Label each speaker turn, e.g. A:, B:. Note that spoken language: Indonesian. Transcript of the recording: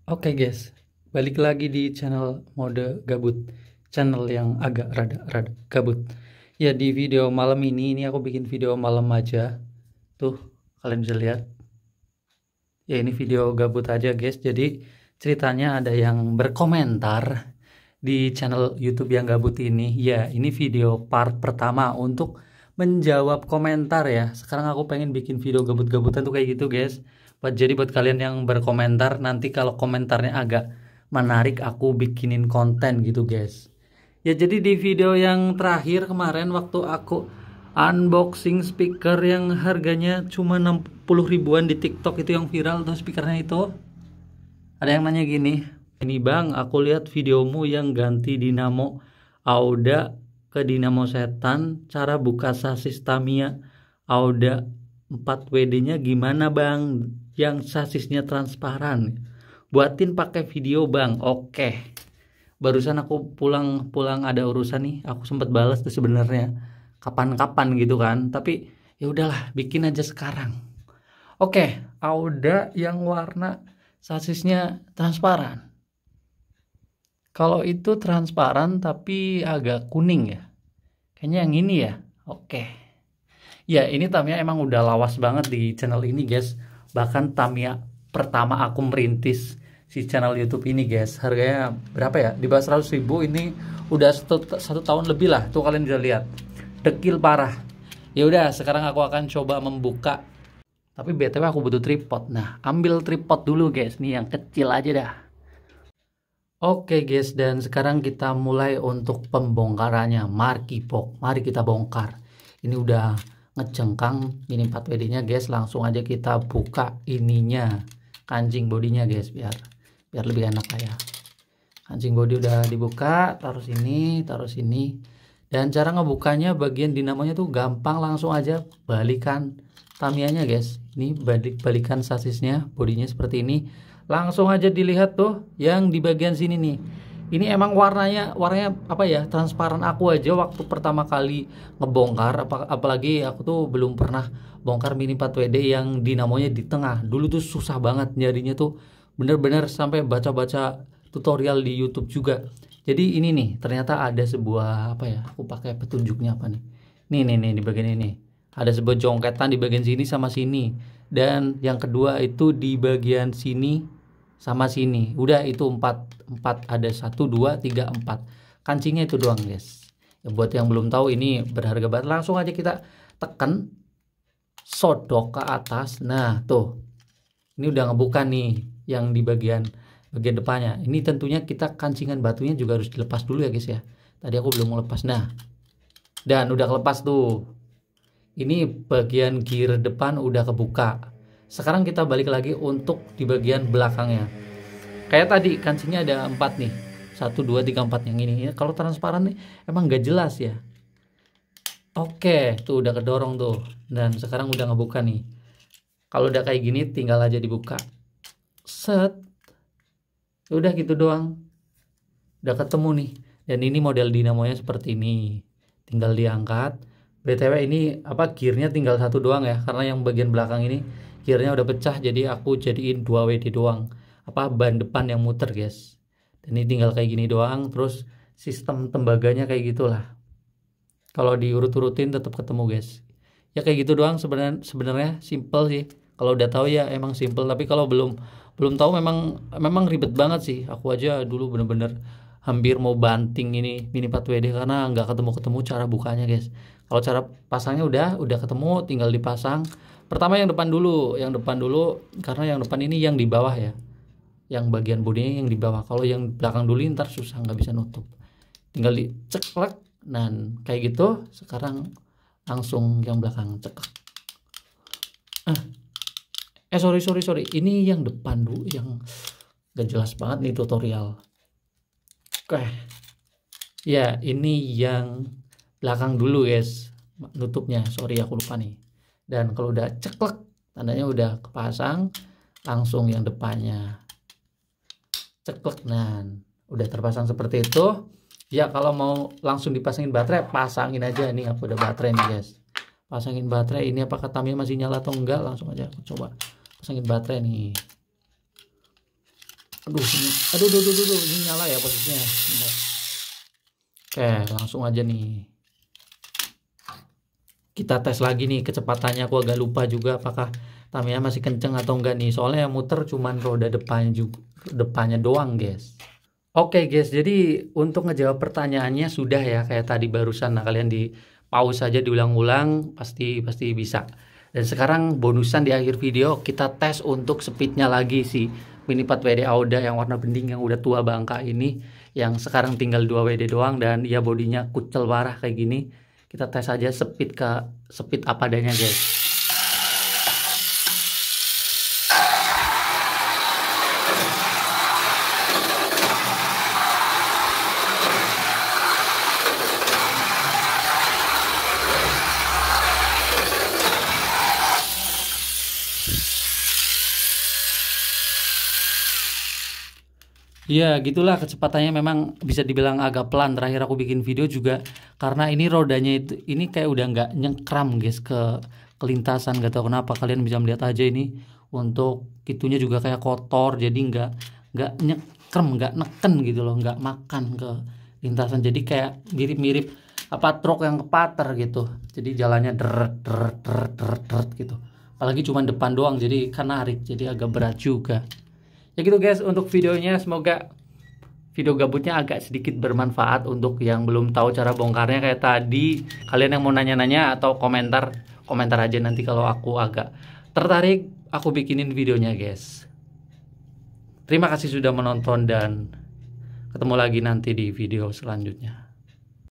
A: Oke guys, balik lagi di channel mode gabut, channel yang agak rada gabut. Ya di video malam ini aku bikin video malam aja. Tuh kalian bisa lihat. Ya ini video gabut aja guys. Jadi ceritanya ada yang berkomentar di channel YouTube yang gabut ini. Ya ini video part pertama untuk menjawab komentar ya. Sekarang aku pengen bikin video gabut-gabutan tuh kayak gitu guys. Jadi buat kalian yang berkomentar, nanti kalau komentarnya agak menarik aku bikinin konten gitu guys. Ya jadi di video yang terakhir kemarin waktu aku unboxing speaker yang harganya cuma 60 ribuan di TikTok itu yang viral tuh speakernya itu. Ada yang nanya gini, "Ini Bang, aku lihat videomu yang ganti dinamo Auda ke dinamo setan, cara buka sasis Tamiya Auda 4WD-nya gimana Bang? Yang sasisnya transparan. Buatin pakai video Bang." Oke. Barusan aku pulang ada urusan nih. Aku sempat balas tuh sebenarnya. Kapan-kapan gitu kan. Tapi ya udahlah, bikin aja sekarang. Oke, Auda yang warna sasisnya transparan. Kalau itu transparan tapi agak kuning ya. Kayaknya yang ini ya. Oke. Ya ini Tamiya emang udah lawas banget di channel ini guys. Bahkan Tamiya pertama aku merintis si channel YouTube ini guys, harganya berapa ya? Di bawah 100 ribu. Ini udah satu tahun lebih lah. Tuh kalian bisa lihat, dekil parah. Ya udah, sekarang aku akan coba membuka. Tapi BTW aku butuh tripod. Nah, ambil tripod dulu guys. Nih yang kecil aja dah. Oke guys, dan sekarang kita mulai untuk pembongkarannya. Mari kita bongkar. Ini udah ngecengkang Mini 4WD-nya guys. Langsung aja kita buka ininya, kancing bodinya guys, biar lebih enak lah ya. Kancing bodi udah dibuka, taruh sini. Dan cara ngebukanya bagian dinamonya tuh gampang, langsung aja balikan Tamiyanya guys. Ini balikan sasisnya, bodinya seperti ini. Langsung aja dilihat tuh yang di bagian sini nih. Ini emang warnanya apa ya, transparan. Aku aja waktu pertama kali ngebongkar, apalagi aku tuh belum pernah bongkar Mini 4WD yang dinamonya di tengah. Dulu tuh susah banget nyarinya tuh, bener-bener sampai baca-baca tutorial di YouTube juga. Jadi ini nih, ternyata ada sebuah apa ya, aku pakai petunjuknya apa nih. Nih di bagian ini. Ada sebuah jongketan di bagian sini sama sini. Dan yang kedua itu di bagian sini sama sini. Udah itu 4 ada 1 2 3 4. Kancingnya itu doang guys. Ya, buat yang belum tahu ini berharga banget. Langsung aja kita tekan, sodok ke atas. Nah tuh, ini udah ngebuka nih yang di bagian depannya. Ini tentunya kita kancingan batunya juga harus dilepas dulu ya guys ya. Tadi aku belum melepas. Nah, dan udah kelepas tuh. Ini bagian gear depan udah kebuka. Sekarang kita balik lagi untuk di bagian belakangnya. Kayak tadi kancingnya ada 4 nih. 1 2 3 4 yang ini. Kalau transparan nih emang gak jelas ya. Oke, tuh udah kedorong tuh. Dan sekarang udah ngebuka nih. Kalau udah kayak gini tinggal aja dibuka. Set. Udah gitu doang. Udah ketemu nih. Dan ini model dinamonya seperti ini. Tinggal diangkat. BTW ini apa, gearnya tinggal 1 doang ya. Karena yang bagian belakang ini gearnya udah pecah, jadi aku jadiin 2WD doang. Apa, ban depan yang muter guys. Dan ini tinggal kayak gini doang. Terus sistem tembaganya kayak gitulah. Kalau diurut-urutin tetap ketemu guys. Ya kayak gitu doang, sebenarnya simple sih. Kalau udah tahu ya emang simple, tapi kalau belum tahu memang ribet banget sih. Aku aja dulu bener-bener hampir mau banting ini Mini 4WD karena nggak ketemu cara bukanya guys. Kalau cara pasangnya udah ketemu, tinggal dipasang. Pertama yang depan dulu karena yang depan ini yang di bawah ya. Yang bagian bodinya yang di bawah. Kalau yang belakang dulu ntar susah, nggak bisa nutup. Tinggal diceklek. Nah kayak gitu. Sekarang langsung yang belakang ceklek. Sorry. Ini yang depan dulu, yang gak jelas banget nih tutorial. Oke. Ya ini yang belakang dulu guys, nutupnya. Sorry aku lupa nih. Dan kalau udah ceklek, tandanya udah kepasang. Langsung yang depannya ceklek. Nah udah terpasang seperti itu. Ya kalau mau langsung dipasangin baterai, pasangin aja. Nih aku udah baterai nih guys. Pasangin baterai. Ini apakah Tamiya masih nyala atau enggak, langsung aja aku coba pasangin baterai nih. Aduh ini, aduh, ini nyala ya posisinya. Bentar. Oke, langsung aja nih kita tes lagi nih kecepatannya. Aku agak lupa juga apakah Tamiya masih kenceng atau enggak nih, soalnya yang muter cuman roda depannya juga, depannya doang guys. Oke guys, jadi untuk ngejawab pertanyaannya sudah ya kayak tadi barusan. Nah kalian di pause saja, diulang-ulang, pasti bisa. Dan sekarang bonusan di akhir video kita tes untuk speednya lagi si Mini 4 WD Auda yang warna bening yang udah tua bangka ini, yang sekarang tinggal 2 WD doang dan ya bodinya kucel parah kayak gini. Kita tes aja speed apa adanya guys. Ya gitulah kecepatannya, memang bisa dibilang agak pelan. Terakhir aku bikin video juga karena ini rodanya itu ini kayak udah nggak nyengkram guys ke kelintasan, gak tau kenapa. Kalian bisa melihat aja ini untuk itunya juga kayak kotor, jadi nggak nyekrem, nggak neken gitu loh, nggak makan ke lintasan. Jadi kayak mirip-mirip apa truk yang kepater gitu. Jadi jalannya deret gitu. Apalagi cuma depan doang, jadi kan narik, jadi agak berat juga. Ya gitu guys untuk videonya, semoga video gabutnya agak sedikit bermanfaat untuk yang belum tahu cara bongkarnya kayak tadi. Kalian yang mau nanya-nanya atau komentar aja, nanti kalau aku agak tertarik aku bikinin videonya guys. Terima kasih sudah menonton dan ketemu lagi nanti di video selanjutnya.